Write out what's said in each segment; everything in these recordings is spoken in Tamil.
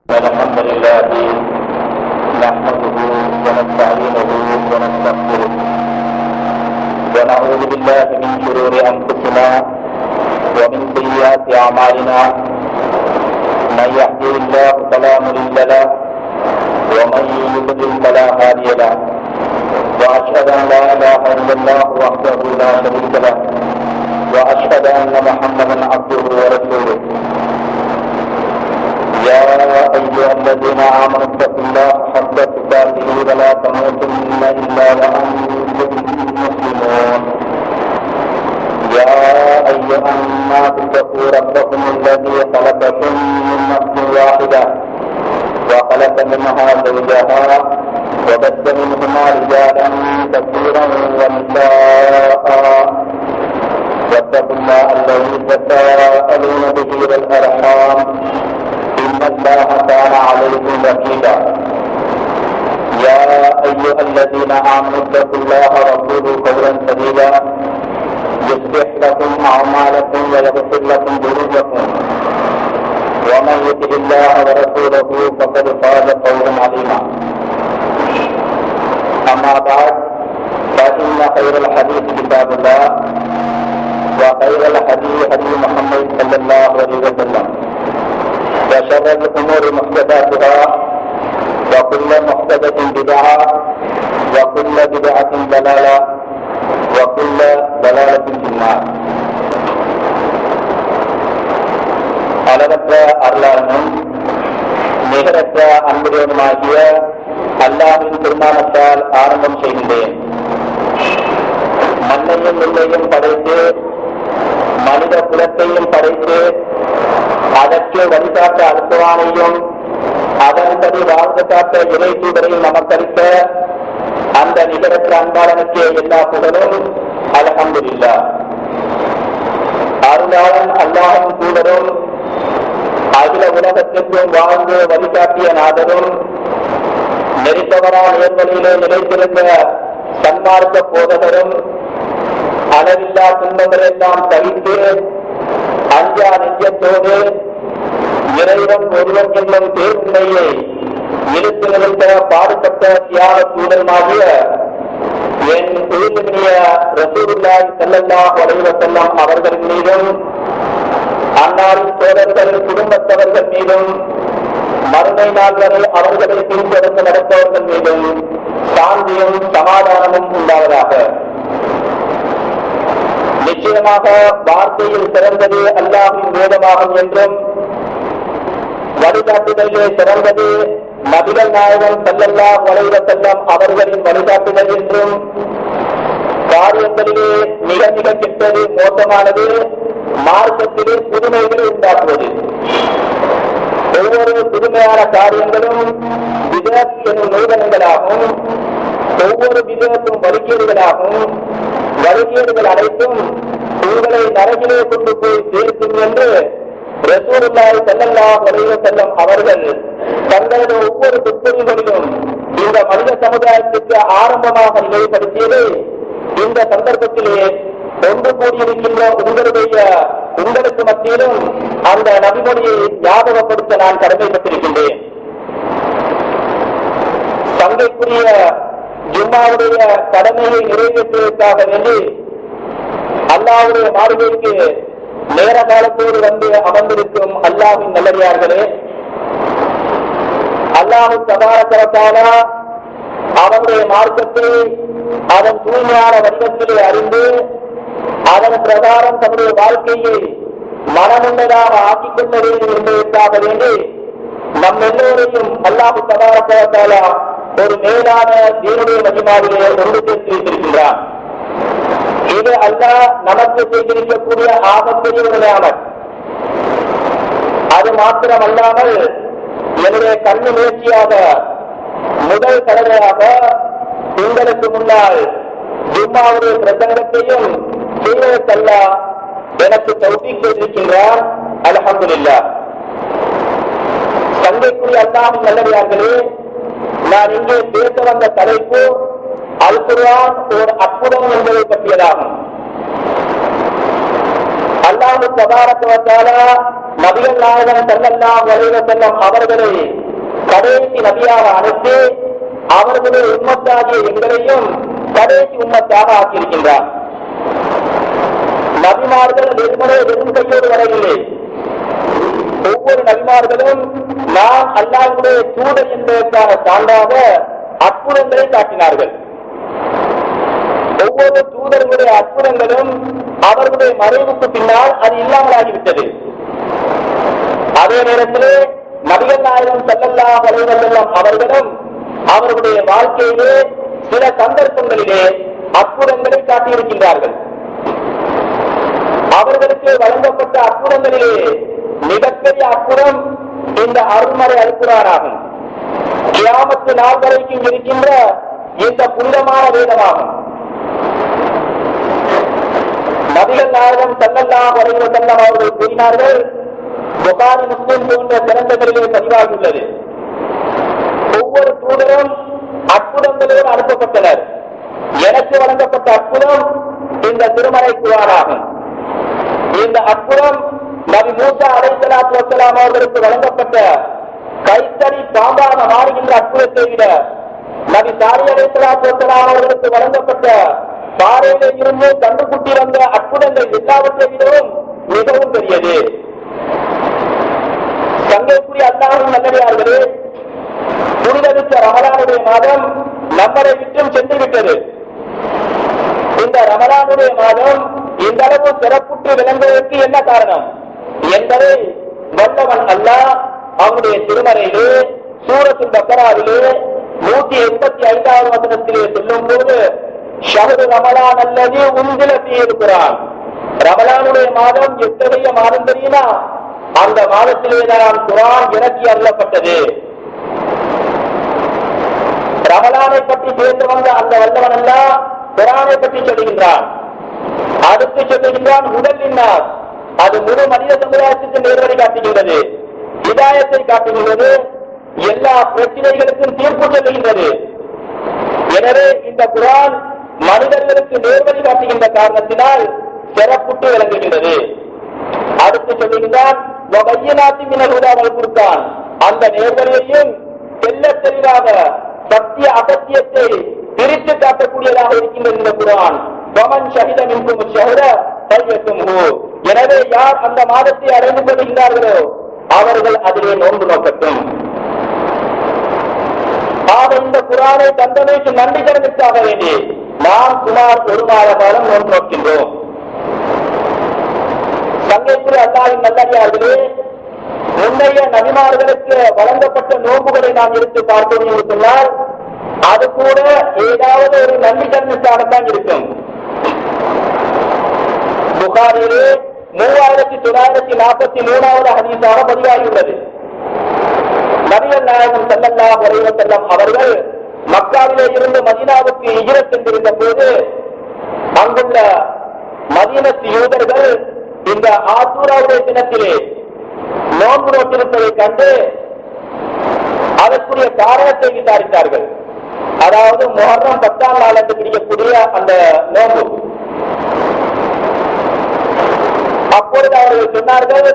الحمد لله نحمده ونستعينه ونستغفره ونعوذ بالله من شرور انفسنا ومن سيئات اعمالنا من يهده الله فلا مضل له ومن يضلل فلا هادي له واشهد ان لا اله الا الله وحده لا شريك له واشهد ان محمدا عبده ورسوله. يا أيها الذين آمنوا اتقوا الله حق تقاته ولا تموتن إلا وأنتم مسلمون. يا أيها الناس اتقوا ربكم الذي خلقكم من نفس واحدة وخلق منها زوجها وبث منهما رجالا كثيرا ونساء واتقوا الله الذي تساءلون به والأرحام إن الله كان عليكم رقيبا. يا أيها الذين آمنوا اتقوا الله وقولوا قولا سديدا يصلح لكم أعمالكم ويغفر لكم ذنوبكم ومن يطع الله ورسوله فقد فاز فوزا عظيما. أما بعد فإن خير الحديث كتاب الله وخير الهدي هدي محمد صلى الله عليه وسلم وشر الأمور محدثاتها وكل محدثة بدعة وكل بدعة ضلالة وكل ضلالة في النار. அளவற்ற அருளாளனும் நிகரற்ற அன்புடையனுமாகிய அல்லாஹ்வின் திருநாமத்தால் ஆரம்பம் செய்கின்றேன். மண்ணையும் விண்ணையும் படைத்து மனித குலத்தையும் படைத்து அதற்கு வழிகாட்ட அனுப்புவானையும் அதன்படி வாழ்ந்து காட்ட இறை தூதரையும் நமக்களித்த அந்த நிகரற்ற அன்பாளனுக்கு எல்லா புகழும் அல்ஹம்துலில்லாஹ். அருளாளன் அல்லாஹ்வின் தூதரும் அகில உலகத்திற்கும் வாழ்ந்து வழிகாட்டிய நாதரும் நெறித்தவரா நேர்வழியிலே நிலைத்திருந்த சன்மார்க்க போதகரும் அளவில்லா துன்பங்களெல்லாம் தவித்து அஞ்சா நெஞ்சத்தோடு இறைவன் ஒருவன் என்னும் தேர்வுமையை இழுத்து நிறுத்த பாடுபட்ட தியாக தூதருமாகிய என் உயிரினிய ரசூலுல்லாஹி ஸல்லல்லாஹு அலைஹி வஸல்லம் அவர்கள் மீதும் அன்னாரின் தோழர்கள் குடும்பத்தவர்கள் மீதும் மறுமை நாள் வரை அவர்களை பின்தொடர்ந்து நடப்பவர்கள் மீதும் சாந்தியும் சமாதானமும் உண்டாவதாக. நிச்சயமாக வார்த்தையில் சிறந்தது அல்லாஹ்வின் வேதமாகும் என்றும் வழிகாட்டுதலிலே சிறந்தது நபிகள் நாயகம் ஸல்லல்லாஹு அலைஹி வஸல்லம் அவர்களின் வழிகாட்டுதல் என்றும் காரியங்களிலே மிக மிக கெட்டது மோசமானது மார்க்கத்திலே புதுமைகளை உண்டாக்குவது. ஒவ்வொரு புதுமையான காரியங்களும் விதத் எனும் நூதனங்களாகவும் ஒவ்வொரு விதத்தும் வழிகேடுகளாகவும் வழிகேடுகள் அனைத்தும் உங்களை நரகிலே கொண்டு போய் சேர்க்கும் என்று ரசூலுல்லாஹி ஸல்லல்லாஹு அலைஹி வஸல்லம் அவர்கள் தங்களது ஒவ்வொரு துப்பறிகளிலும் இந்த மனித சமுதாயத்திற்கு ஆரம்பமாக நிலைப்படுத்தியது. இந்த சந்தர்ப்பத்திலே ஒன்று கூடியிருக்கின்ற உங்களுக்கு மத்தியிலும் அந்த நபிமொழியை ஞாபகப்படுத்த நான் கடமைப்பட்டிருக்கின்றேன். சங்கைக்குரிய ஜும்மாவுடைய கடமையை நிறைவேற்றுவதற்காக வேண்டி அல்லாஹ்வுடைய மாளிகைக்கு நேர காலத்தோடு வந்து அமர்ந்திருக்கும் அல்லாஹ்வின் நல்லடியார்களே, அல்லாஹ் தபாரக வ தஆலா அவனுடைய மார்க்கத்தை அதன் தூய்மையான வடிவத்திலே அறிந்து அதன் பிரகாரம் தன்னுடைய வாழ்க்கையை மனமுள்ளதாக ஆக்கிக் கொள்ள வேண்டும் என்பதற்காக வேண்டி நம் எல்லோரையும் அல்லாஹ் தபாரக வ தஆலா ஒரு மேலான தீனுடைய மஜ்மாவிலே ஒன்று சேர்த்து வைத்திருக்கின்றான். இது அல்லாஹ் நமக்கு செய்திருக்கக்கூடிய ஆபத்துடைய ஒரு நியாமத். அது மாத்திரம் அல்லாமல் என்னுடைய கண்ணு முயற்சியாக முதல் தடவையாக உங்களுக்கு முன்னால் ஜும்மாவுடைய பிரசங்கத்தையும் செய்வதற்கல்லா எனக்கு தௌஃபீக் செய்திருக்கின்றார். அல்ஹம்துலில்லாஹ். சங்கைக்குரிய அல்லாஹ்வின் நல்லடியார்களே, நான் இங்கே பேச வந்த தலைப்பு அல் குர்ஆன் ஒரு அற்புதம் என்பதை பற்றியதாகும். அல்லாஹ் தபாரக வ தஆலா நபிகள் நாயகம் ஸல்லல்லாஹு அலைஹி வஸல்லம் அவர்களை கடைசி நபியாக அனுப்பி அவர்களுடைய உம்மத்தாகிய எங்களையும் கடைசி உம்மத்தாக ஆக்கியிருக்கின்றார். நபிமார்கள் வெறும் கையோடு வரவில்லை. ஒவ்வொரு நபிமார்களும் நான் அல்லாஹ்வுடைய தூதர் என்பதற்கான சான்றாக அற்புதங்களை காட்டினார்கள். ஒவ்வொரு தூதர்களுடைய அற்புதங்களும் அவர்களுடைய மறைவுக்கு பின்னால் அது இல்லாமலாகிவிட்டது. அதே நேரத்தில் நபிகள் நாயகம் ஸல்லல்லாஹு அலைஹி வஸல்லம் அவர்களும் அவர்களுடைய வாழ்க்கையிலே சில சந்தர்ப்பங்களிலே அற்புதங்களை காட்டியிருக்கின்றார்கள். அவர்களுக்கு வழங்கப்பட்ட அற்புதங்களிலே மிகப்பெரிய அற்புதம் இந்த அருள்மறை அல்குர்ஆனாகும். கியாமத்து நாள் வரைக்கும் இருக்கின்ற இந்த புனிதமான வேதமாகும். நபிகள் நாயகம் ஸல்லல்லாஹு அலைஹி வஸல்லம் அவர்கள் கூறினார்கள், புகாரி முஸ்லிம் போன்ற கிரந்தங்களிலே பதிவாகியுள்ளது, ஒவ்வொரு தூதரும் அற்புதங்களோடு அனுப்பப்பட்டனர். எனக்கு வழங்கப்பட்ட அற்புதம் இந்த திருமறை குர்ஆனாகும். இந்த அற்புதம் நபி மூசா அலைஹிஸ்ஸலாத்து வஸ்ஸலாம் அவர்களுக்கு வழங்கப்பட்ட கைத்தறி பாம்பாக மாறுகின்ற அற்புதத்தை விட நபி சாலிஹ் அலைஹிஸ்ஸலாத்து வஸ்ஸலாம் அவர்களுக்கு வழங்கப்பட்ட பாறையிலே இருந்து கண்டுகுட்டி வந்த அற்புதங்கள் எல்லாவற்றை விடவும் மிகவும் பெரியது. சங்கைக்குரிய அல்லாஹ்வின் நல்லடியார்களே, புனிதமிக்க ரமலானுடைய மாதம் நம்மளை விட்டும் சென்று விட்டது. இந்த ரமலானுடைய மாதம் இந்த அளவு சிறப்புற்று விளங்குவதற்கு என்ன காரணம் என்பதை வல்லவன் அல்லாஹ் அவனுடைய திருமறையிலே சூரத்துல் பக்ராவிலே 185வது வசனத்திலே சொல்லும் போது, ஷஹ்ரு ரமலான் அல்லது உன்சில ஃபீஹில் குர்ஆன், ரமலானுடைய மாதம் எத்தகைய மாதம் தெரியுமா? அந்த மாதத்திலேதான் குர்ஆன் இறக்கி அருளப்பட்டது. ரமலானை பற்றி பேச வந்த அந்த வல்லவன் அல்லாஹ் குர்ஆனை பற்றி சொல்லுகின்றான். அடுத்து சொல்லுகின்றான் முதலின்னார், அது முழு மனித சமுதாயத்துக்கு நேர்வழி காட்டுகின்றது, ஹிதாயத்தை காட்டுகின்றது, எல்லா பிரச்சனைகளுக்கும் தீர்ப்பு சொல்லுகின்றது. எனவே இந்த குர்ஆன் மனிதர்களுக்கு நேர்வழி காட்டுகின்ற காரணத்தினால் சிறப்புற்று விளங்குகின்றது. அடுத்து சொல்லுகின்றான் அந்த நேர்வழியையும் தெல்ல தெளிவாக சத்திய அசத்தியத்தை பிரித்து காட்டக்கூடியதாக இருக்கின்ற இந்த குர்ஆன். எனவே யார் அந்த மாதத்தை அடைந்து கொள்கின்றார்களோ அவர்கள் அதிலே நோன்பு நோக்கட்டும். ஆக இந்த குர்ஆனை தந்தமைக்கு நன்றி கடனுக்காக வேண்டி நாம் சுமார் 1 மாத காலம் நோன்பு நோக்கின்றோம். சங்கைக்குரிய அல்லாஹ்வின் நல்லடியார்களே, முன்னைய நபிமார்களுக்கு வழங்கப்பட்ட நோன்புகளை நாம் எடுத்து பார்த்தோம் என்று சொன்னால் அது கூட ஏதாவது ஒரு நன்றி கடனுக்காகத்தான் இருக்கும். புகாரிலே 3943வது ஹதீஸாக பதிவாகியுள்ளது. நபிகள் நாயகம் ஸல்லல்லாஹு அலைஹி வஸல்லம் அவர்கள் மக்காவிலே இருந்து மதீனாவுக்கு ஹிஜ்ரத் சென்றிருந்த போது அங்குள்ள மதீனத்து யூதர்கள் இந்த ஆசூராவுடைய தினத்திலே நோன்பு நோட்டிருப்பதை கண்டு அதற்குரிய காரணத்தை விசாரித்தார்கள். அதாவது முஹர்ரம் 10ஆம் நாள் என்று பிடிக்கக்கூடிய அந்த நோன்பு. அப்பொழுது அவர்கள் சொன்னார்கள்,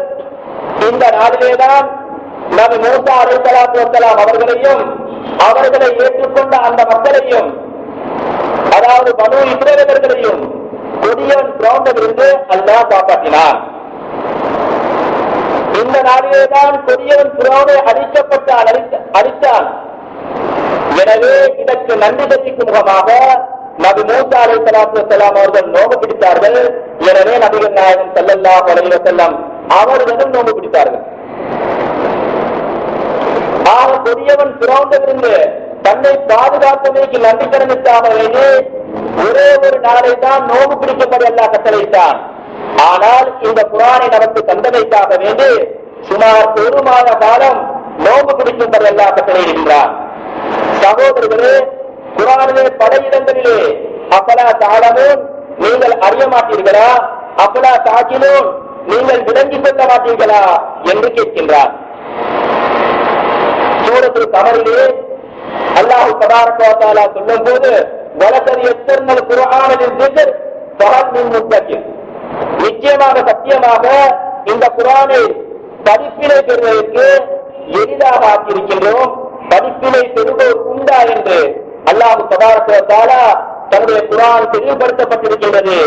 இந்த நாளிலேதான் நபி மூசா அலைஹிஸ்ஸலாத்து வஸ்ஸலாம் அவர்களையும் அவர்களை ஏற்றுக்கொண்ட அந்த மக்களையும், அதாவது பனு இஸ்ரவேலர்களையும் கொடியவன் பிறந்ததிலிருந்து அல்லாஹ் காப்பாற்றினான். இந்த நாளிலேதான் கொடியவன் பிறவை அழித்தான். எனவே இதற்கு நன்றி தெரிவிக்கும் முகமாக நபி மூசா அலைஹிஸ்ஸலாத்து வஸ்ஸலாம் அவர்கள் நோன்பு பிடித்தார்கள். எனவே நபிகள் நாயகம் ஸல்லல்லாஹு அலைஹி வஸல்லம் அவர்களும் நோன்பு பிடித்தார்கள். ஆக கொடியவன் பிறந்ததிலிருந்து தன்னை பாதுகாத்தமைக்கு நன்றி கடனுக்காக வேண்டி ஒரே ஒரு நாளை தான் நோன்பு பிடிக்கும்படி அல்லாஹ் கட்டளையிட்டான். ஆனால் இந்த குர்ஆனை நமக்கு தந்தமைக்காக வேண்டி சுமார் 1 மாத காலம் நோன்பு பிடிக்கும்படி அல்லாஹ் கட்டளையிடுகின்றான். சகோதரர்களே, குர்ஆனிலே பல இடங்களிலே அஃபலா தஅலமூன், நீங்கள் அறிய மாட்டீர்களா, அஃபலா தாகிலூன், நீங்கள் விளங்கிக் கொள்ள மாட்டீர்களா என்று கேட்கின்றார். சூரத்துல் கமரிலே அல்லாஹ் தபாரக வ தஆலா சொல்லும் போது, வலகத் யஸ்ஸர்னல் குர்ஆன லிஸ்ஸிக்ர் ஃபஹல் மின் முத்தகிர், நிச்சயமாக சத்தியமாக இந்த குர்ஆனை படிப்பினை பெறுவதற்கு எளிதாக ஆக்கியிருக்கின்றோம். படிப்பினை பெறுவோர் உண்டா என்று அல்லாஹ் தபாரக வ தஆலா தன்னுடைய குர்ஆன் தெளிவுபடுத்தப்பட்டிருக்கின்றது.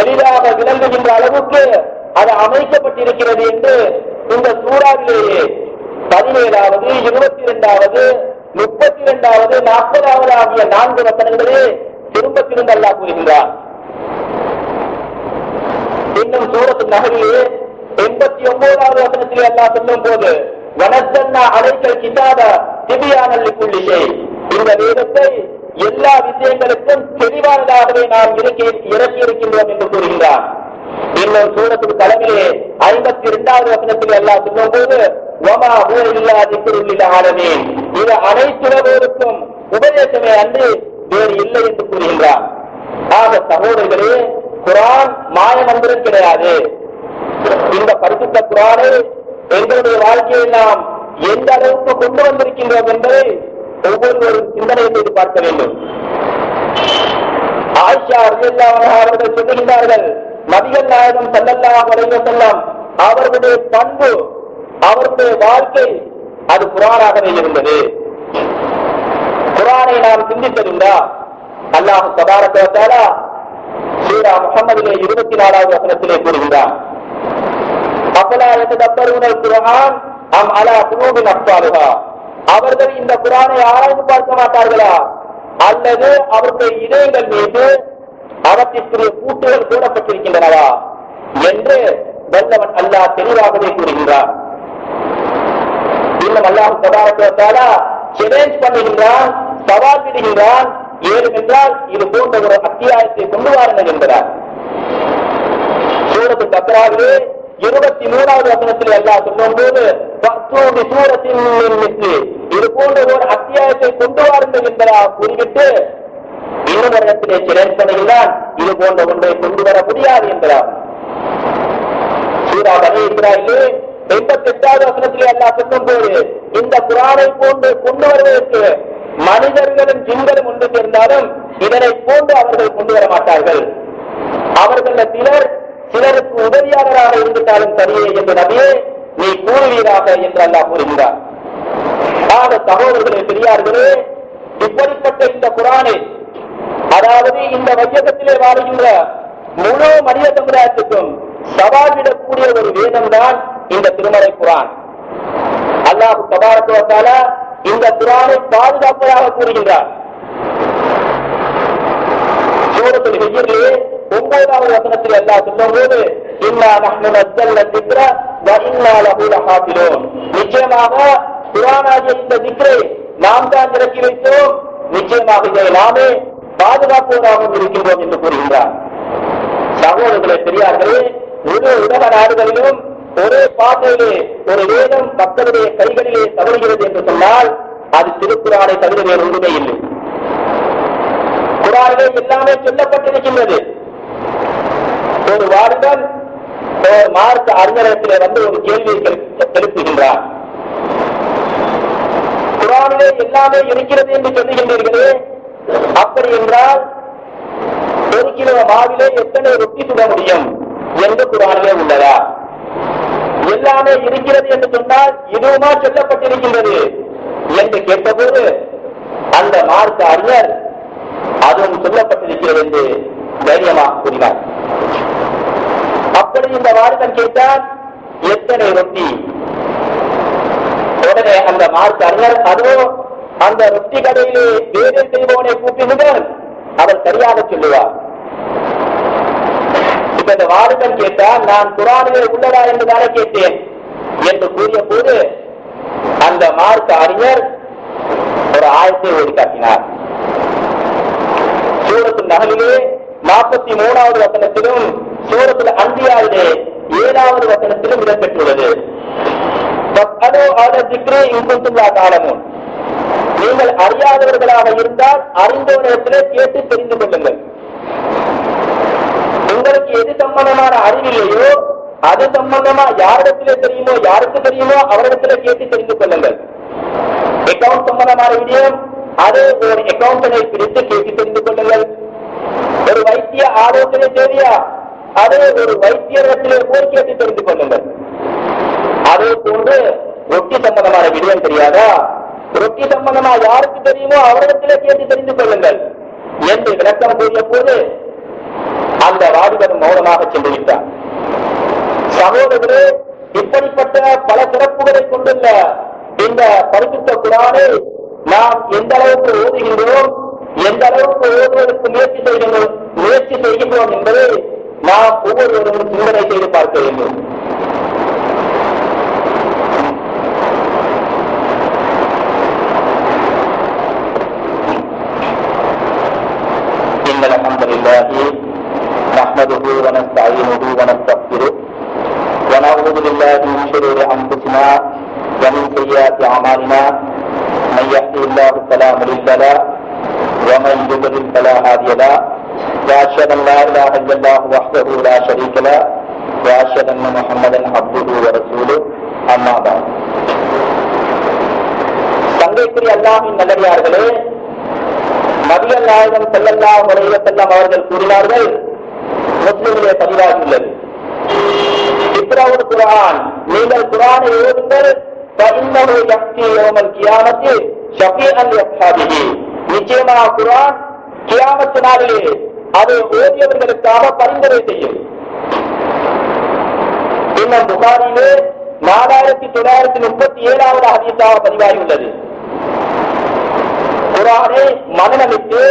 எளிதாக விளங்குகின்ற அளவுக்கு அது அமைக்கப்பட்டிருக்கிறது என்று இந்த சூறாவிலேயே 17வது, 22வது, 32வது, 40வது ஆகிய 4 வசனங்களே திரும்ப திரும்ப அல்லாஹ் கூறுகின்றார். இன்னும் சூரத்துல் நஹ்லிலே 89வது வசனத்திலே அல்லாஹ் சொல்லும் போது வனஸ்ஸல்னா அலைக்கல் கிதாப திப்யானல் லிக்குல்லி ஷை, இந்த வேதத்தை எல்லா விஷயங்களுக்கும் தெளிவானதாகவே நாம் இறக்கி இருக்கின்றோம் என்று கூறுகின்றார். இன்னும் சூரத்துல் கலமிலே 52வது வசனத்தில் அல்லாஹ் சொல்லும் போது வமா ஹுவ இல்லா திக்ருல் லில் ஆலமீன், இது அனைத்துலகோருக்கும் உபதேசமே அன்று வேறு இல்லை என்று கூறுகின்றார். ஆக சகோதரர்களே, குர்ஆன் மாய மந்திரம் கிடையாது. இந்த பரிசுத்த குர்ஆனை எங்களுடைய வாழ்க்கையை நாம் எந்த அளவுக்கு கொண்டு வந்திருக்கின்றோம் என்பதை ஒவ்வொருவரும் சிந்தனை செய்து பார்க்க வேண்டும். ஆயிஷா ரலியல்லாஹு அன்ஹா அவர்கள் சொல்லுகின்றார்கள், நபிகள் நாயகம் ஸல்லல்லாஹு அலைஹி வஸல்லம் அவர்களுடைய பண்பு, அவர்களுடைய வாழ்க்கை அது குர்ஆனாகவே இருந்தது. குர்ஆனை நாம் சிந்தித்ததுண்டா? அல்லாஹ் தபாரக வ தஆலா சூரா முஹம்மதிலே 24வது வசனத்திலே கூறுகின்றார், அஃபலா யததப்பரூனல் குர்ஆன் அம் அலா குலூபின் அக்ஃபாலுஹா, அவர்கள் இந்த குர்ஆனை ஆராய்ந்து பார்க்க மாட்டார்களா, அல்லது அவர்களுடைய இதயங்கள் மீது அவற்றிற்குரிய பூட்டுகள் போடப்பட்டிருக்கின்றனவா என்று வல்லவன் அல்லாஹ் தெளிவாகவே கூறுகின்றார். இன்னும் அல்லாஹ் தபாரக வ தஆலா சேலஞ்ச் பண்ணுகின்றான், சவால் விடுகின்றான். ஏனென்றால் இது போன்ற ஒரு அத்தியாயத்தை கொண்டு வாருங்கள் என்கிறார். சூரத்துல் பக்ராவிலே 23வது வசனத்தில் அல்லாஹ் சொல்லும் போது இது போன்ற ஒரு அத்தியாயத்தை கொண்டு வாருங்கள் என்பதாக கூறிவிட்டு இன்னொரு இடத்திலே சேலஞ்ச் பண்ணுகின்றான், இது போன்ற ஒன்றை கொண்டு வர முடியாது என்கிறார். சூரா பனி இஸ்ராயீலே 88வது வசனத்திலே அல்லாஹ் சொல்லும் போது இந்த குர்ஆனை போன்று கொண்டு வருவதற்கு மனிதர்களும் ஜின்களும் ஒன்று சேர்ந்தாலும் இதனை போன்று அவர்கள் கொண்டு வர மாட்டார்கள். அவர்கள் சிலருக்கு உதவியாளராக இருந்துட்டாலும் சரியே என்று நபியே நீ கூறுவீராக என்று அல்லாஹ் கூறுகிறார். ஆக சகோதரர்களே, பெரியார்களே, இப்படிப்பட்ட இந்த குர்ஆனை, அதாவது இந்த வையகத்திலே வாழுகின்ற முழு மனித சமுதாயத்துக்கும் சவால் விடக்கூடிய ஒரு வேதம் தான் இந்த திருமறை குர்ஆன். அல்லாஹ் தபாரக வ தஆலா இந்த குர்ஆனை பாதுகாப்பதாக கூறுகின்றார். சூரத்துல் ஹிஜ்ரிலே 9வது வசனத்தில் அல்லாஹ் சொல்லும்போது இன்னா நஹ்னு நஸ்ஸல்னா திக்ர வ இன்னா லஹு லஹாஃபிலூன், நிச்சயமாக குர்ஆனாகிய இந்த திக்ரை நாம் தான் இறக்கி வைத்தோம், நிச்சயமாக இதை நாமே பாதுகாப்போராகவும் இருக்கின்றோம் என்று கூறுகின்றார். சகோதரர்களே, பெரியார்களே, முழு உலக நாடுகளிலும் ஒரே பாதையிலே ஒரு வேதம் மக்களுடைய கைகளிலே தவறுகிறது என்று சொன்னால் அது திருக்குர்ஆனை தவிர வேறு ஒன்றுமே இல்லை. குர்ஆனிலே எல்லாமே சொல்லப்பட்டிருக்கின்றது. ஒரு வாலிபன் மார்க்க அறிஞரத்திலே வந்து ஒரு கேள்வியை எழுப்புகின்றார், குர்ஆனிலே எல்லாமே இருக்கிறது என்று சொல்லுகின்றீர்களே, அப்படி என்றால் 1 கிலோ மாவிலே எத்தனை ரொட்டி சுட முடியும் என்று குர்ஆனிலே உள்ளதா? எல்லாமே இருக்கிறது என்று சொன்னால் இதுவுமா சொல்லப்பட்டிருக்கின்றது என்று கேட்டபோது அந்த மார்க்க அறிஞர் அதுவும் சொல்லப்பட்டிருக்கிறது என்று தைரியமாக கூறினார். அப்படி இந்த வாலிபன் கேட்டால் எத்தனை ரொட்டி? உடனே அந்த மார்க்க அறிஞர் அதுவும் அந்த ரொட்டி கடையிலே வேலை செய்பவனை கூப்பிடுங்கள், அவர் சரியாக சொல்லுவார். இப்ப இந்த வாலிபன் கேட்டால் நான் குர்ஆனிலே உள்ளதா என்று தானே கேட்டேன் என்று கூறிய போது அந்த மார்க்க அறிஞர் ஒரு ஆயத்தை ஓடி காட்டினார். சூரத்துல் நஹ்லிலே 43வது வசனத்திலும் சூரத்துல் அன்பியாவிலே 7வது வசனத்திலும் இடம்பெற்றுள்ளது. நீங்கள் அறியாதவர்களாக இருந்தால் அறிந்தவரிடத்திலே கேட்டு தெரிந்து கொள்ளுங்கள். உங்களுக்கு எது சம்பந்தமான அறிவில்லையோ அது சம்பந்தமா யாரிடத்திலே தெரியுமோ, யாருக்கு தெரியுமோ அவரிடத்திலே கேட்டு தெரிந்து கொள்ளுங்கள். அக்கவுண்ட் சம்பந்தமான விடயம் அது ஒரு அக்கவுண்டனை பிரித்து கேட்டு தெரிந்து கொள்ளுங்கள். ஒரு வைத்திய ஆலோசனை தேவையா, அது ஒரு வைத்தியரிடத்திலே போய் கேட்டு தெரிந்து கொள்ளுங்கள். அதே போன்று ரொட்டி சம்பந்தமான விடயம் தெரியாதா? ரொட்டி சம்பந்தமா யாருக்கு தெரியுமோ அவரிடத்திலே கேட்டு தெரிந்து கொள்ளுங்கள் என்று விளக்கம் கூறிய போது அந்த வாலிபர் மௌனமாக சென்று விட்டார். சகோதரர்களே, இப்படிப்பட்ட பல சிறப்புகளை கொண்டுள்ள இந்த பரிசுத்த குர்ஆனை நாம் எந்த அளவுக்கு ஓதுகின்றோம், எந்த அளவுக்கு ஓதுவதற்கு முயற்சி செய்கின்றோம் என்பதை நாம் ஒவ்வொருவரும் சிந்தனை செய்து பார்க்க வேண்டும். نحمده ونستعينه ونستغفره ونعوذ بالله من شرور انفسنا ومن سيئات اعمالنا من يهده الله فلا مضل له ومن يضلل فلا هادي له واشهد ان لا اله الا الله وحده لا شريك له واشهد ان محمدا عبده ورسوله اما بعد. சங்கைக்குரிய அல்லாஹ்வின் நல்லடியார்களே, நபிகள் நாயகம் ஸல்லல்லாஹு அலைஹி வஸல்லம் அவர்கள் கூறினார்கள், முஸ்லிமிலே பதிவாகியுள்ளது, இக்ராவுல் குர்ஆன், நீங்கள் குர்ஆனை ஓதுங்கள், ஃபஇன்னஹு யக்தி யௌமல் கியாமத்தி ஷஃபீஅன் லிஅஸ்ஹாபிஹி, நிச்சயமாக குர்ஆன் கியாமத் நாளிலே அது ஓதியவர்களுக்காக பரிந்துரை செய்யும். இன்னும் புகாரிலே 4937வது ஹதீஸாக பதிவாகியுள்ளது. குர்ஆனை மனநமிட்டு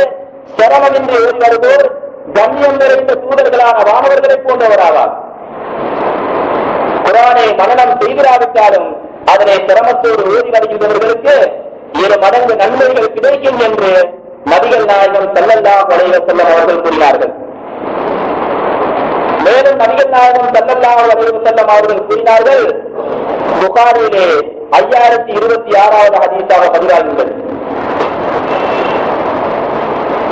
சிரமமின்றி ஓதி வருவோர் கண்ணியம் நிறைந்த தூதர்களான வானவர்களை போன்றவராவார். குர்ஆனை மனனம் செய்திராவிட்டாலும் அதனை சிரமத்தோடு ஓதி வருகின்றவர்களுக்கு 7 மடங்கு நன்மைகள் கிடைக்கும் என்று நபிகள் நாயகம் ஸல்லல்லாஹு அலைஹி வஸல்லம் அவர்கள் கூறினார்கள். மேலும் நபிகள் நாயகம் ஸல்லல்லாஹு அலைஹி வஸல்லம் அவர்கள் கூறினார்கள், புகாரிலே 5026வது ஹதீஸாக பதிவாகியுள்ளது,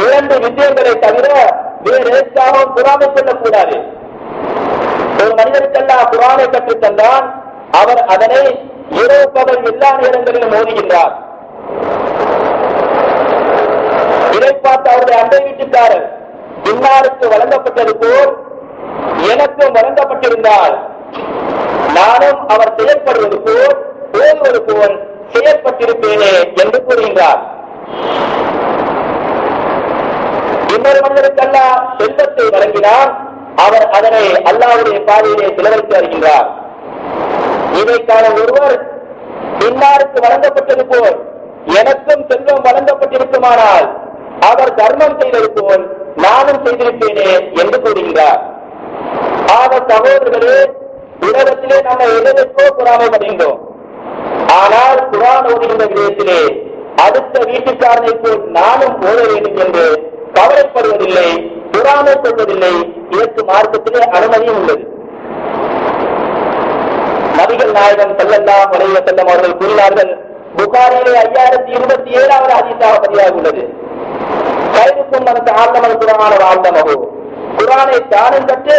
2 விஷயங்களை தவிர வேறு எதற்காகவும் குர்ஆனை சொல்லக்கூடாது. ஒரு மனிதனுக்கெல்லாம் குர்ஆனை கற்றுத் தந்தான், அவர் அதனை இரவு பகல் எல்லா நேரங்களிலும் ஓதுகின்றார். இதை பார்த்து அவருடைய அண்டை வீட்டுக்காரர், இன்னாருக்கு வழங்கப்பட்டது போல் எனக்கும் வழங்கப்பட்டிருந்தால் நானும் அவர் செயல்படுவது போல் ஓதுவது போல் செயல்பட்டிருப்பேனே என்று கூறுகின்றார். இன்னொரு மனிதருக்கெல்லாம் செல்வத்தை வழங்கினார், அவர் அதனை அல்லாஹ்வுடைய பாதையிலே செலவழித்து வருகின்றார். இதைக்கான ஒருவர், இன்னாருக்கு வழங்கப்பட்டது போல் எனக்கும் செல்வம் வழங்கப்பட்டிருக்குமானால் அவர் தர்மம் செய்தது போல் நானும் செய்திருப்பேனே என்று கூறுகின்றார். ஆக சகோதரர்களே, உலகத்திலே நம்ம எதற்கோ பொறாமைப்படுகின்றோம். ஆனால் குர்ஆன் ஓதுகின்ற விடயத்திலே அடுத்த வீட்டுக்காரனை போல் நானும் ஓத வேண்டும் என்று கவலைப்படுவதில்லை, பொறாமை கொள்வதில்லை. இதற்கு மார்க்கத்திலே அனுமதியும் உள்ளது. நபிகள் நாயகம் ஸல்லல்லாஹு அலைஹி வஸல்லம் அவர்கள் கூறினார்கள், புகாரிலே 5027வது ஹதீஸாக பதிவாகியுள்ளது, கைதுக்கும் மன் தஅல்லமல் குர்ஆன வ அல்லமஹு, குர்ஆனை தானும் கற்று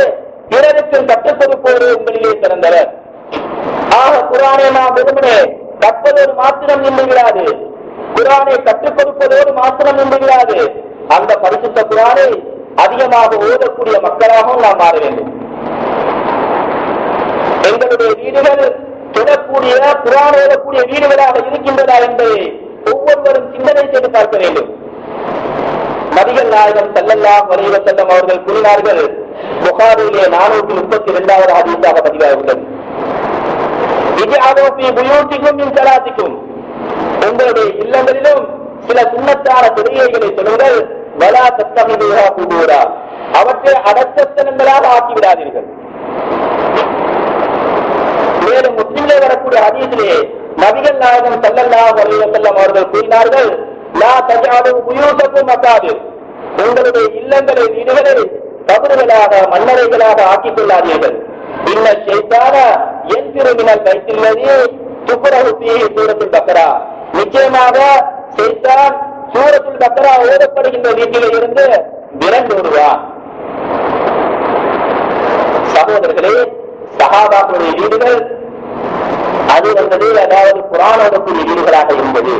பிறருக்கும் கற்றுக் கொடுப்போரே உங்களிலே சிறந்தவர். ஆக குர்ஆனை நாம் வெறுமனே கற்பதோடு மாத்திரம் நின்றுவிடாது, குர்ஆனை கற்றுக் கொடுப்பதோடு மாத்திரம் நின்றுவிடாது, அந்த பரிசுத்த குர்ஆனை அதிகமாக ஓதக்கூடிய மக்களாகவும் நாம் மாற வேண்டும். எங்களுடைய வீடுகள் தொடக்கூடிய குர்ஆன் ஓதக்கூடிய வீடுகளாக இருக்கின்றதா என்பதை ஒவ்வொருவரும் சிந்தனை செய்து பார்க்க வேண்டும். நபிகள் நாயகம் ஸல்லல்லாஹு அலைஹி வஸல்லம் அவர்கள் கூறினார்கள், புகாரிலே 432வது ஹதீஸாக பதிவாகியுள்ளது, இஜ்அலூ ஃபீ புயூத்திக்கும் மின் ஸலாத்திக்கும், உங்களுடைய இல்லங்களிலும் சில சுன்னத்தான தொழுகைகளை சொல்லுங்கள், வலா தத்தஹிதுஹா குபூரா, அவற்றை அடக்கஸ்தலங்களாக ஆக்கிவிடாதீர்கள். மேலும் முஸ்லிமிலே வரக்கூடிய ஹதீஸிலே நபிகள் நாயகம் ஸல்லல்லாஹு அலைஹி வஸல்லம் அவர்கள் கூறினார்கள், லா தஜஅலூ புயூத்தக்கும் மகாபிர், உங்களுடைய இல்லங்களை வீடுகளை கபறுகளாக மண்ணறைகளாக ஆக்கிக் கொள்ளாதீர்கள். இன்ன ஷைத்தான யன்ஃபிரு மினல் பைத்தில்லதி துக்ரஹு ஃபீஹி சூரத்துல் பக்ரா, நிச்சயமாக ஷைத்தான் சூரத்துல் பக்ரா ஓதப்படுகின்ற வீட்டிலே இருந்து விரண்டோடுவான். சகோதரர்களே, சஹாபாக்களுடைய வீடுகள் அது வந்தது, அதாவது குர்ஆன் ஓதக்கூடிய வீடுகளாக இருந்தது.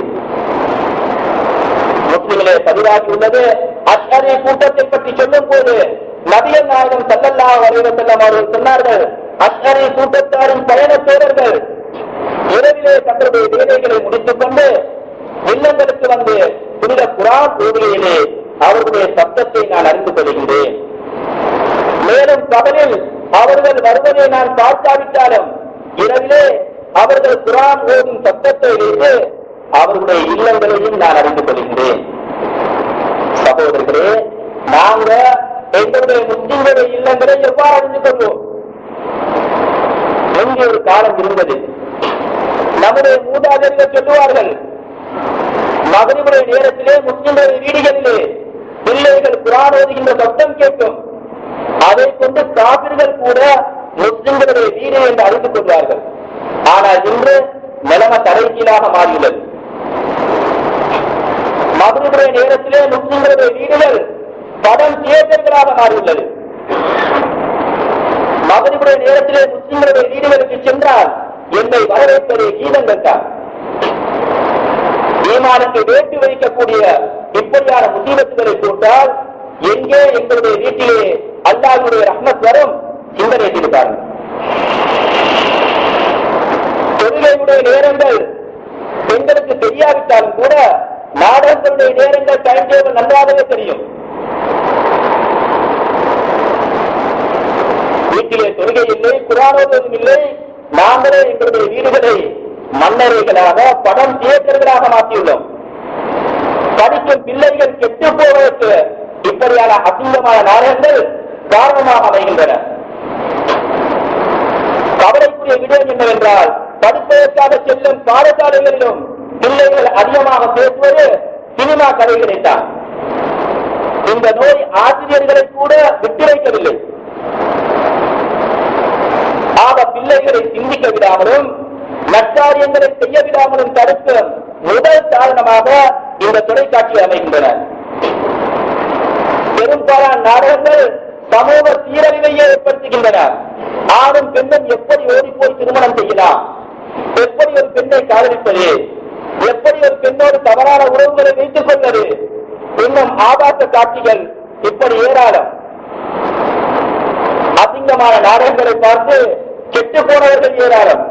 முஸ்லிமிலே பதிவாகி உள்ளது. அஷ்அரி கூட்டத்தை பற்றி சொல்லும் போது நபிகள் நாயகம் ஸல்லல்லாஹு அலைஹி வஸல்லம் அவர்கள் சொன்னார்கள், அஷ்அரி கூட்டத்தாரின் பயண தோழர்கள் இரவிலே தங்களுடைய வேலைகளை முடித்துக் கொண்டு இல்லங்களுக்கு வந்து புனித குர்ஆன் ஓதுகையிலே அவர்களுடைய சத்தத்தை நான் அறிந்து கொள்கின்றேன். மேலும் பகலில் அவர்கள் வருவதை நான் பார்க்காவிட்டாலும் இரவிலே அவர்கள் குர்ஆன் ஓதும் சத்தத்தை வைத்து அவர்களுடைய இல்லங்களையும் நான் அறிந்து கொள்கின்றேன். சகோதரர்களே, நாங்க எங்களுடைய முஸ்லிம்களுடைய இல்லங்களை எவ்வாறு அறிந்து கொள்வோம்? எங்கே ஒரு காலம் இருந்தது, நம்முடைய மூதாதையர்கள் சொல்லுவார்கள், மகரிபுடைய நேரத்திலே முஸ்லிம்களுடைய வீடுகளிலே பிள்ளைகள் குர்ஆன் ஓதுகின்ற சத்தம் கேட்கும். அதை கொண்டு காபிர்கள் கூட முஸ்லிம்களுடைய வீடு என்று அறிந்து கொள்வார்கள். ஆனால் இன்று நிலைமை தலைகீழாக மாறியுள்ளது. மகரிபுடைய நேரத்திலே முஸ்லிம்களுடைய வீடுகள் படம் தியேட்டர்களாக மாறியுள்ளது. மகரிபுடைய நேரத்திலே முஸ்லிம்களுடைய வீடுகளுக்கு சென்றால் என்னை வரவேற்பதே கீதங்கள் தான். ஈமானுக்கு வேட்டு வைக்கக்கூடிய இப்படியான முசீபத்துகளை போட்டால் எங்கே எங்களுடைய வீட்டிலே அல்லாஹ்வுடைய ரஹ்மத் வரும்? சிந்தனை செய்தார்கள். தொழுகையுடைய நேரங்கள் பெண்களுக்கு தெரியாவிட்டாலும் கூட நாடகங்களுடைய நேரங்கள் டைம் டேபிள் நன்றாகவே தெரியும். வீட்டிலே தொழுகை இல்லை, குர்ஆன் ஓதுவதும் இல்லை. நாங்களே எங்களுடைய வீடுகளை மன்னரைகளாக படம் தியேட்டர்களாக மாற்றியுள்ளோம். படிக்கும் பிள்ளைகள் கெட்டு போவதற்கு இப்படியான அசிங்கமான நாடகங்கள் காரணமாக அமைகின்றன. கவலைக்குரிய விடயம் என்னவென்றால், படிப்பதற்காக செல்லும் பாடசாலைகளிலும் பிள்ளைகள் அதிகமாக பேசுவது சினிமா கதைகளைத்தான். இந்த நோய் ஆசிரியர்களை கூட விட்டு வைக்கவில்லை. ஆக பிள்ளைகளை சிந்திக்க விடாமலும் நற்காரியங்களை செய்ய விடாமலும் தடுக்கும் முதல் காரணமாக இந்த தொலைக்காட்சி அமைகின்றன. பெரும்பாலான நாடகங்கள் சமூக சீரழிவையே ஏற்படுத்துகின்றன. ஆணும் பெண்ணும் எப்படி ஓடிப்போய் திருமணம் செய்யலாம், எப்படி ஒரு பெண்ணை காதலிப்பது, எப்படி ஒரு பெண்ணோடு தவறான உறவுகளை வைத்துக் கொள்வது, இன்னும் ஆபாச காட்சிகள், இப்படி ஏராளம். அசிங்கமான நாடகங்களை பார்த்து கெட்டு போனவர்கள் ஏராளம்.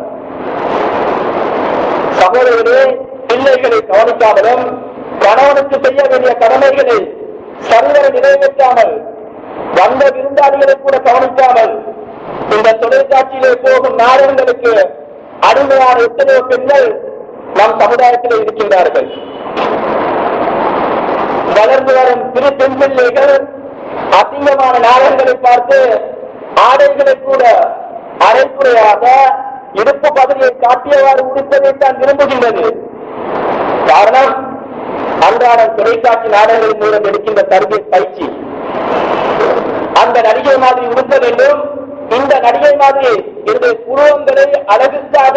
சகோதரர்களே, பிள்ளைகளை கவனிக்காமலும் கணவனுக்கு செய்ய வேண்டிய கடமைகளை சரிவர நிறைவேற்றாமல், வந்த விருந்தாளிகளை கூட கவனிக்காமல் இந்த தொலைக்காட்சியிலே போகும் நாடகங்களுக்கு அடிமையான எத்தனையோ பெண்கள் நம் சமுதாயத்தில் இருக்கின்றார்கள். வளர்ந்து வரும் சிறு பெண் பிள்ளைகள் அசிங்கமான நாடகங்களை பார்த்து ஆடைகளை கூட அரைக்குறையாக இடுப்பு பகுதியை காட்டியவாறு உடுப்பதைத்தான் விரும்புகின்றது. காரணம், அன்றாடம் தொலைக்காட்சி நாடகங்களின் மூலம் எடுக்கின்ற தருகை பயிற்சி. அந்த நடிகை மாதிரி உடுத்த வேண்டும், இந்த நடிகை மாதிரி என்னுடைய புருவங்களை அழகுக்காக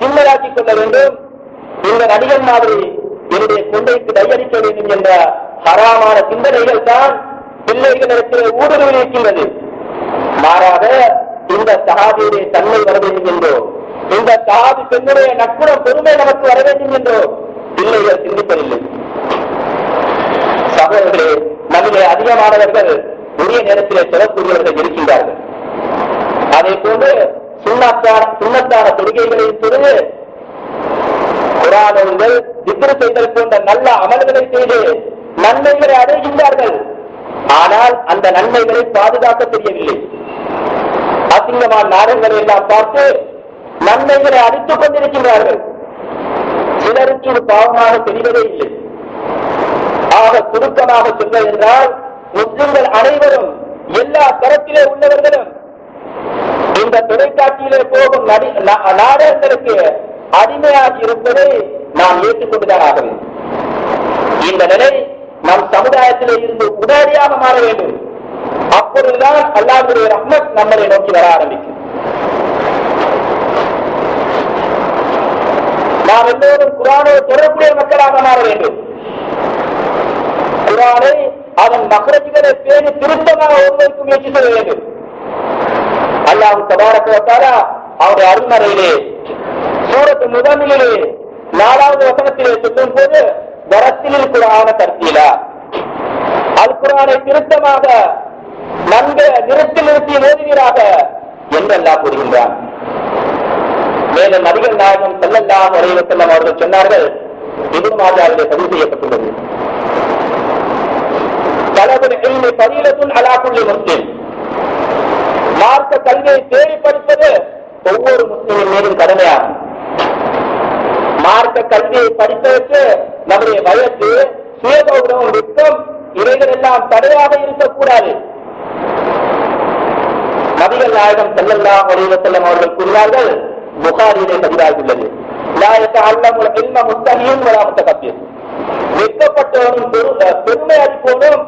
சின்னராக்கிக் கொள்ள வேண்டும், இந்த நடிகர் மாதிரி என்னுடைய கொண்டைக்கு டையடிக்க வேண்டும் என்ற ஹராமான சிந்தனைகள் தான் பிள்ளைகளிடத்திலே ஊடுருவி இருக்கின்றது. மாறாக இந்த சஹாபியுடைய தன்மை வர வேண்டும் என்றோ, இந்த சஹாபி பெண்ணுடைய நட்புணம் பெருமை நமக்கு வர வேண்டும் என்றோ பிள்ளைகள் சிந்திப்பதில்லை. சகோதரர்களே, நம்மிலே அதிகமானவர்கள் உரிய நேரத்திலே சொல்லக்கூடியவர்கள் இருக்கின்றார்கள். அதே போன்று சுன்னத்தான தொழுகைகளையும் தொழுது குர்ஆன்கள் திக்ர் செய்தல் போன்ற நல்ல அமல்களை செய்து நன்மைகளை அடைகின்றார்கள். ஆனால் அந்த நன்மைகளை பாதுகாக்க தெரியவில்லை. அசிங்கமான நாடகங்களை எல்லாம் பார்த்து நன்மைகளை அடித்துக் கொண்டிருக்கின்றார்கள். சிலருக்கு இது பாவமாக தெரிவதே இல்லை. ஆக சுருக்கமாக சொல்வது என்றால், முஸ்லிம்கள் அனைவரும் எல்லா தரத்திலே உள்ளவர்களும் இந்த தொலைக்காட்சியிலே போகும் நாடகங்களுக்கு அடிமையாகி இருப்பதை நாம் ஏற்றுக்கொண்டுதான் ஆக வேண்டும். இந்த நிலை நம் சமுதாயத்திலே இருந்து உடனடியாக மாற வேண்டும். அப்பொழுதுதான் அல்லாஹ்வுடைய ரஹ்மத் நம்மளை நோக்கி வர ஆரம்பிக்கும். நாம் எல்லோரும் குர்ஆனோடு தொடர்புடைய மக்களாக மாற வேண்டும். குர்ஆனை அதன் மக்ரஜ்களை பேணி திருத்தமாக ஓதுவதற்கு முயற்சி செய்ய வேண்டும். அல்லாஹ் தபாரக வ தஆலா அவருடைய அருள்மறையிலே சூரத்து முதமிலே 4வது வசனத்திலே சொல்லும் போது, வரத்திலில் குர்ஆன தர்த்தீலா, அல் குர்ஆனை திருத்தமாக நன்கு நிறுத்தி ஓதுவீராக என்று அல்லாஹ் கூறுகின்றான். மேலும் நபிகள் நாயகம் ஸல்லல்லாஹு அலைஹி வஸல்லம் அவர்கள் சொன்னார்கள், இப்னு மாஜாவிலே பதிவு செய்யப்பட்டுள்ளது, தலபுல் இல்மி ஃபரீலத்துன் அலா குல்லி முஸ்லிம். மார்க்க கல்வியை தேடி படிப்பது ஒவ்வொரு முஸ்லிமின் மீதும் கடமையாகும். மார்க்க கல்வியை படிப்பதற்கு நம்முடைய வயசு, சுயகௌரவம், வெட்கம் இவைகள் எல்லாம் தடையாக இருக்கக்கூடாது. நபிகள் நாயகம் ஸல்லல்லாஹு அலைஹி வஸல்லம் அவர்கள் கூறினார்கள், புகாரியிலே பதிவாகியுள்ளது, லா யதஅல்லமுல் இல்ம முஸ்தஹியுன் வலா முத்தகப்பிர். வெட்கப்பட்டவனும் பெருமை அளிப்பவனும்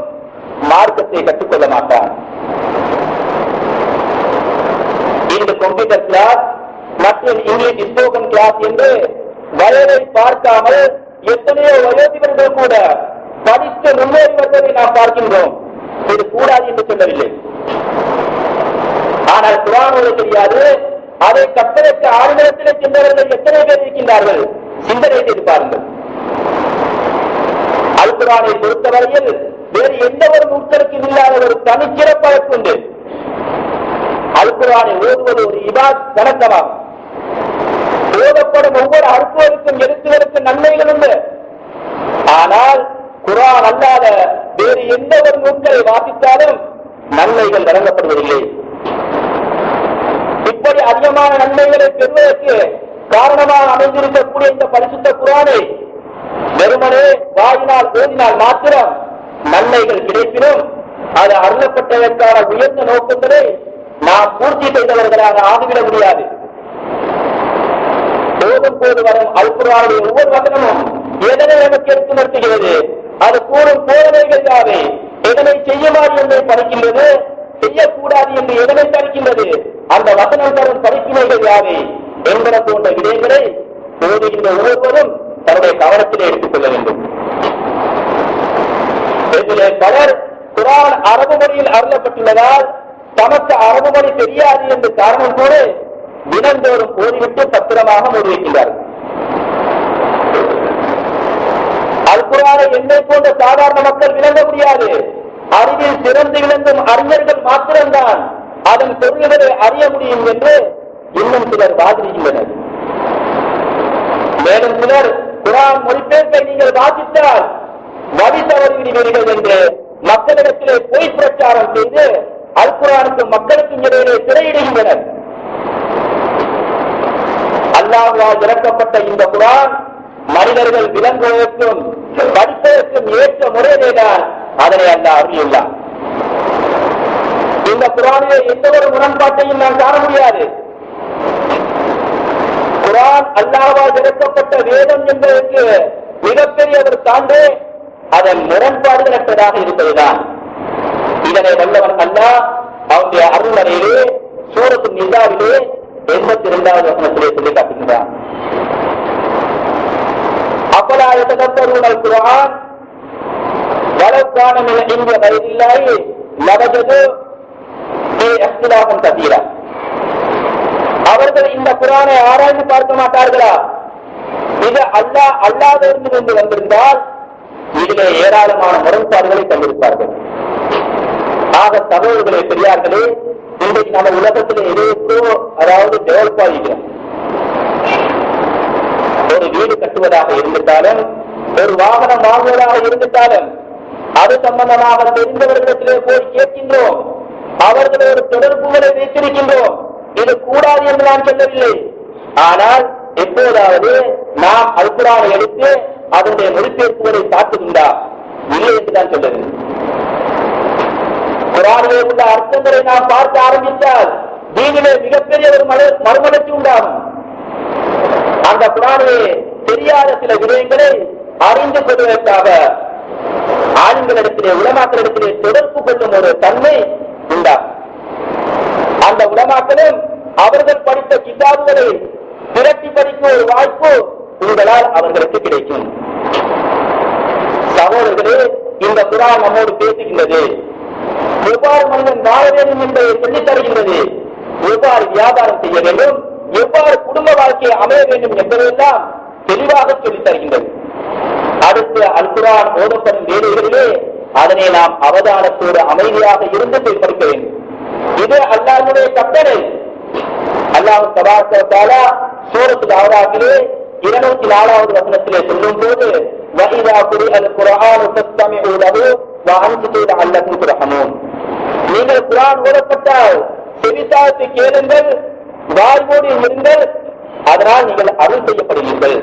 மார்க்கத்தை கற்றுக்கொள்ள மாட்டான். இந்த கம்ப்யூட்டர் கிளாஸ் மற்றும் இங்கிலீஷ் ஸ்போக்கன் கிளாஸ் என்று வயதை பார்க்காமல் எத்தனையோ வயோதிபர்கள் கூட படித்து முன்னேறி வருவதை நாம் பார்க்கின்றோம். இது கூடாது என்று சொல்லவில்லை. ஆனால் குர்ஆன் ஓத தெரியாது, அதை கற்பதற்கு ஆளுநரத்திலே சென்றவர்கள் எத்தனை பேர் இருக்கின்றார்கள்? சிந்தனை செய்து பாருங்கள். அல் குர்ஆனை பொறுத்தவரையில் வேறு எந்த ஒரு நூல்களுக்கும் இல்லாத ஒரு தனிச்சிறப்பாக உண்டு. அல் குர்ஆனை ஓதுவது ஒரு இபாத் வணக்கமாகும். ஓதப்படும் ஒவ்வொரு அர்த்தங்களுக்கும் எழுத்துகளுக்கும் நன்மைகள் உண்டு. ஆனால் குர்ஆன் அல்லாத வேறு எந்த ஒரு நூல்களை வாசித்தாலும் நன்மைகள் வழங்கப்படுவதில்லை. இப்படி அதிகமான நன்மைகளை பெறுவதற்கு காரணமாக அமைந்திருக்கக்கூடிய இந்த பரிசுத்த குர்ஆனை வெறுமனே வாயினால் ஓதினால் மாத்திரம் நன்மைகள் கிடைப்பினும் அது அருளப்பட்டதற்கான உயர்ந்த நோக்கங்களை நாம் பூர்த்தி செய்தவர்களாக ஆகிவிட முடியாது. ஓதும் போது வரும் அல் குர்ஆனுடைய ஒவ்வொரு வசனமும் எதனை நமக்கு எடுத்து நிறுத்துகிறது? அது கூறும் போதனைகள் யாவை? எதனை செய்யுமாறு என்று படிக்கின்றது, செய்யக்கூடாது என்று எதனை தடுக்கின்றது? அந்த வசனம் தரும் படிப்பினைகள் யாவை என்பன போன்ற விடயங்களை ஓதுகின்ற ஒவ்வொருவரும் தன்னுடைய கவனத்திலே எடுத்துக் கொள்ள வேண்டும். இதிலே பலர் குர்ஆன் அரபு மொழியில் அருளப்பட்டுள்ளதால் தமக்கு அரபு மொழி தெரியாது என்று காரணம் கூட தினந்தோறும் ஓதிவிட்டு பத்திரமாக ஓதிவிக்கின்றார்கள். அல் குர்ஆனை என்னை போன்ற சாதாரண மக்கள் விளங்க முடியாது. அறிவில் சிறந்து விளங்கும் அறிஞர்கள் மாத்திரம்தான் அதன் பொருள்களை அறிய முடியும் என்று இன்னும் சிலர் வாதிடுகின்றனர். மேலும் சிலர் குர்ஆன் மொழிபெயர்ப்பை நீங்கள் வாசித்தால் வழி தவறுகிறீர்கள் என்று மக்களிடத்திலே பொய் பிரச்சாரம் செய்து அல் குர்ஆனுக்கும் மக்களுக்கும் இடையிலே திரையிடுகின்றனர். அல்லாஹ்வால் இறக்கப்பட்ட இந்த குர்ஆன் மனிதர்கள் விளங்குவதற்கும் படிப்பதற்கும் ஏற்ற முறையிலேதான் அதனை அல்லாஹ் அருளியுள்ளார். இந்த குர்ஆனிலே எந்த ஒரு முரண்பாட்டையும் நாம் காண முடியாது. குர்ஆன் அல்லாஹ்வால் இறக்கப்பட்ட வேதம் என்பதற்கு மிகப்பெரிய ஒரு சான்று அதன் முரண்பாடுகளற்றதாக இருப்பதுதான். இதனை வல்லவன் அல்லாஹ் அவருடைய அருள்மறையிலே சூரத்து நிசாவிலே 82வது வசனத்திலே சொல்லி காட்டுகின்றான். அப்பலா யததப்பரூன அல் குர்ஆன் வலவ் கான மின் இன்தி கைரில்லாஹி லவஜது ஃபீ இஹ்திலாஃபன் கதீரா. அவர்கள் இந்த குர்ஆனை ஆராய்ந்து பார்க்க மாட்டார்களா? இது அல்லாஹ் அல்லாஹ்விடமிருந்து வந்திருந்தால் இதிலே ஏராளமான முரண்பாடுகளை கண்டிருப்பார்கள். ஆக சகோதரர்களே, பெரியார்களே, இன்றைக்கு நம்ம உலகத்தில் எதற்கோ அதாவது டெவலப் ஆகிக்கிறோம். ஒரு வீடு கட்டுவதாக இருந்துட்டாலும், ஒரு வாகனம் வாங்குவதாக இருந்துட்டாலும் அது சம்பந்தமாக தெரிந்தவர்களிடத்திலே போய் கேட்கின்றோம். அவர்களோடு தொடர்புகளை வைத்திருக்கின்றோம். இது கூடாது என்று நான் சொல்லவில்லை. ஆனால் எப்போதாவது நாம் அல் குர்ஆனை எடுத்து அதனுடைய மொழிபெயர்ப்புகளை பார்த்துகின்றா இல்லை என்றுதான் சொல்லுங்கள். குர்ஆனிலே உள்ள அர்த்தங்களை நாம் பார்க்க ஆரம்பித்தால் தீனிலே மிகப்பெரிய ஒரு மறுமலர்ச்சி உண்டாகும். அந்த குர்ஆனிலே தெரியாத சில விடயங்களை அறிந்து கொள்வதற்காக ஆண்களிடத்திலே உலமாக்களிடத்திலே தொடர்பு கொள்ளும் ஒரு தன்மை உண்டாகும். அந்த உலமாக்களும் அவர்கள் படித்த கிதாபுகளை திரட்டி படிக்கும் ஒரு வாய்ப்பு உங்களால் அவர்களுக்கு கிடைக்கும். சகோதரர்களே, இந்த குர்ஆன் நம்மோடு பேசுகின்றது. எவ்வாறு மனிதன் வாழ வேண்டும் என்பதை சொல்லித் தருகின்றது. எவ்வாறு வியாபாரம் செய்ய வேண்டும், எவ்வாறு குடும்ப வாழ்க்கையை அமைய வேண்டும் என்பதையெல்லாம் தெளிவாக சொல்லித் தருகின்றது. அடுத்து அல் குர்ஆன் ஓதப்படும் வேலைகளிலே அதனை நாம் அவதானத்தோடு அமைதியாக இருந்து போய் படிக்க வேண்டும். இது அல்லாஹ்வுடைய கட்டளை. அல்லாஹ் தபாரக வ தஆலா சூரத்துல் அஅராஃபிலே 204வது வசனத்திலே சொல்லும் போது வஇதா குரிஅல் குர்ஆனு ஃபஸ்தமிஉ லஹு வ அன்சிது லஅல்லகும் துர்ஹமூன். நீங்கள் குர்ஆன் ஓதப்பட்டால் செவிசாய்த்து கேளுங்கள், வாய்மூடி இருங்கள், அதனால் நீங்கள் அருள் செய்யப்படுவீர்கள்.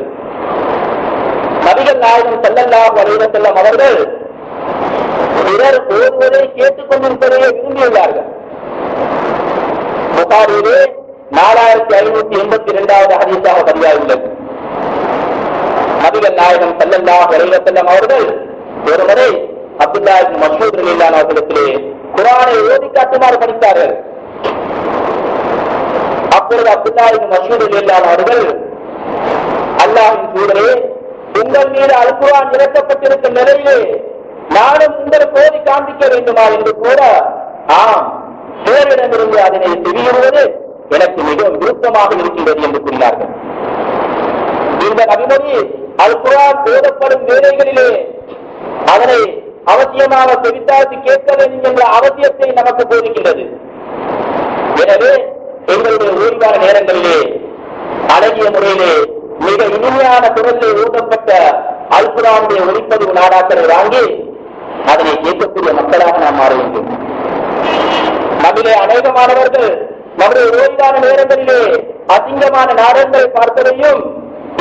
நபிகள் நாயகம் ஸல்லல்லாஹு அலைஹி வஸல்லம் அவர்கள் பிறர் ஓதுவதை கேட்டுக் கொண்டிருப்பதையே விரும்பியுள்ளார்கள். புகாரிலே 4582வது ஹதீஸாக பதிவாகியுள்ளது. நபிகள் நாயகம் ஸல்லல்லாஹு அலைஹி வஸல்லம் அவர்கள் ஒருமுறை அப்துல்லாஹ் இப்னு மஸ்ஊத் ரலியல்லாஹு அன்ஹு அவர்களிடத்திலே குர்ஆனை ஓதி காட்டுமாறு பணித்தார்கள். அப்பொழுது அப்துல்லாஹ் இப்னு மஸ்ஊத் ரலியல்லாஹு அன்ஹு அவர்கள், அல்லாஹ்வின் தூதரே, உங்கள் மீது அல் குர்ஆன் இறக்கப்பட்டிருக்கும் நிலையிலே நானும் உங்களுக்கு ஓதி காண்பிக்க வேண்டுமா என்று கூட, ஆம், பேரிடமிருந்து அதனை செவியிடுவது எனக்கு மிகவும் விருப்பமாக இருக்கின்றது என்று கூறினார்கள். இந்த நபிமொழி அல் குர்ஆன் ஓதப்படும் வேளைகளிலே அதனை அவசியமாக செவித்தாழ்த்தி கேட்க வேண்டும் என்ற அவசியத்தை நமக்கு போதிக்கின்றது. எனவே எங்களுடைய ஓய்வான நேரங்களிலே அழகிய முறையிலே மிக இனிமையான குரலிலே ஊட்டப்பட்ட அல் குர்ஆனுடைய ஒளிப்பதிவு நாடாக்களை வாங்கி அதனை கேட்கக்கூடிய மக்களாக நாம் மாற வேண்டும். நம்மிலே அநேகமானவர்கள் நம்முடைய ஓய்வான நேரங்களிலே அசிங்கமான நாடகங்களை பார்ப்பதையும்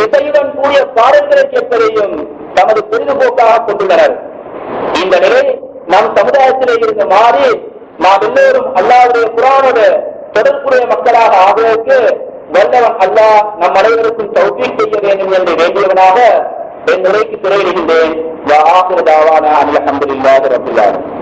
இசையுடன் கூடிய பாடல்களை கேட்பதையும் தமது பொழுதுபோக்காக கொண்டுள்ளனர். இந்த நிலை நம் சமுதாயத்திலே இருந்து மாறி நாம் எல்லோரும் அல்லாஹ்வுடைய குர்ஆனோடு தொடர்புடைய மக்களாக ஆகுவதற்கு வல்லவன் அல்லாஹ் நம் அனைவருக்கும் தௌஃபீக் செய்ய வேண்டும் என்று வேண்டியவனாக என் உரைக்கு துறையிடுகின்றேன். வ ஆகிரு தாவானா அனில் ஹம்துலில்லாஹி ரப்பில் ஆலமீன்.